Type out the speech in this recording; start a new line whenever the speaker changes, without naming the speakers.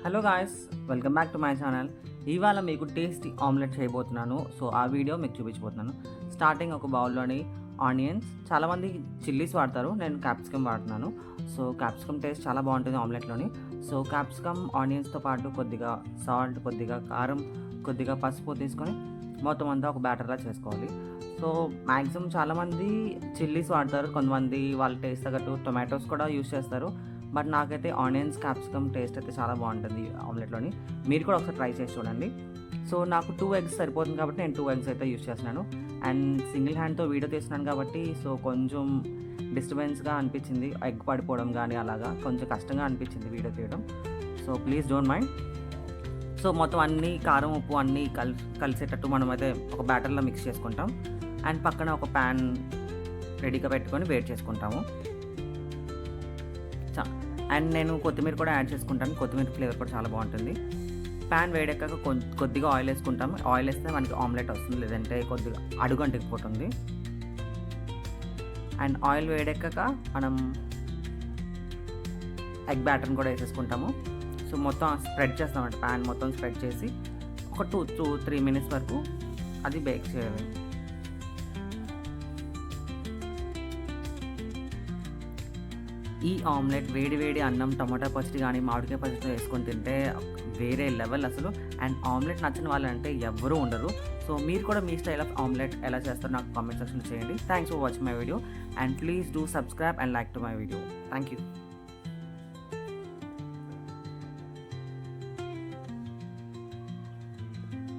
Hello guys, welcome back to my channel. ఇవాళ మీకు tasty omelette చేయబోతున్నాను. సో ఆ వీడియో మీకు చూపించబోతున్నాను. స్టార్టింగ్ ఒక బౌల్లోని ఆనియన్స్, చాలామంది చిల్లీస్ వాడతారు, నేను క్యాప్సికమ్ వాడుతున్నాను. సో క్యాప్సికమ్ టేస్ట్ చాలా బాగుంటుంది ఆమ్లెట్లోని. సో క్యాప్సికమ్ ఆనియన్స్తో పాటు కొద్దిగా సాల్ట్, కొద్దిగా కారం, కొద్దిగా పసుపు తీసుకొని మొత్తం అంతా ఒక బ్యాటర్లా చేసుకోవాలి. సో మ్యాక్సిమం చాలామంది చిల్లీస్ వాడతారు, కొంతమంది వాళ్ళ టేస్ట్ తగ్గట్టు టొమాటోస్ కూడా యూస్ చేస్తారు. బట్ నాకైతే ఆనియన్స్ క్యాప్సికమ్ టేస్ట్ అయితే చాలా బాగుంటుంది ఆమ్లెట్లోని. మీరు కూడా ఒకసారి ట్రై చేసి చూడండి. సో నాకు 2 eggs సరిపోతుంది కాబట్టి నేను 2 eggs అయితే యూస్ చేస్తున్నాను. అండ్ సింగిల్ హ్యాండ్తో వీడియో తీస్తున్నాను కాబట్టి సో కొంచెం డిస్టర్బెన్స్గా అనిపించింది, ఎగ్ పడిపోవడం కానీ అలాగా కొంచెం కష్టంగా అనిపించింది వీడియో తీయడం. So please don't mind. So మొత్తం అన్నీ కారం ఉప్పు అన్నీ కలిసేటట్టు మనమైతే ఒక బ్యాటర్లో మిక్స్ చేసుకుంటాం. అండ్ పక్కన ఒక ప్యాన్ రెడీగా పెట్టుకొని వేడి చేసుకుంటాము. అండ్ నేను కొత్తిమీర కూడా యాడ్ చేసుకుంటాను, కొత్తిమీర ఫ్లేవర్ కూడా చాలా బాగుంటుంది. ప్యాన్ వేడెక్కాక కొద్దిగా ఆయిల్ వేసుకుంటాము. ఆయిల్ వేస్తే మనకి ఆమ్లెట్ వస్తుంది, లేదంటే కొద్దిగా అడుగు అంటుకుపోతుంది. అండ్ ఆయిల్ వేడెక్కాక మనం ఎగ్ బ్యాటర్ని కూడా వేసేసుకుంటాము. సో మొత్తం స్ప్రెడ్ చేస్తామంటే ప్యాన్ మొత్తం స్ప్రెడ్ చేసి ఒక 2-3 minutes వరకు అది బేక్ చేయాలి. ఈ ఆమ్లెట్ వేడి వేడి అన్నం, టమాటా పచ్చడి కానీ మామిడికాయ పచ్చడితో వేసుకొని తింటే వేరే లెవెల్ అసలు. అండ్ ఆమ్లెట్ నచ్చని వాళ్ళంటే ఎవ్వరూ ఉండరు. సో మీరు కూడా మీ స్టైల్ ఆఫ్ ఆమ్లెట్ ఎలా చేస్తారో నాకు కామెంట్ సెక్షన్లో చేయండి. Thanks for watching my video and please do subscribe and like to my video. Thank you.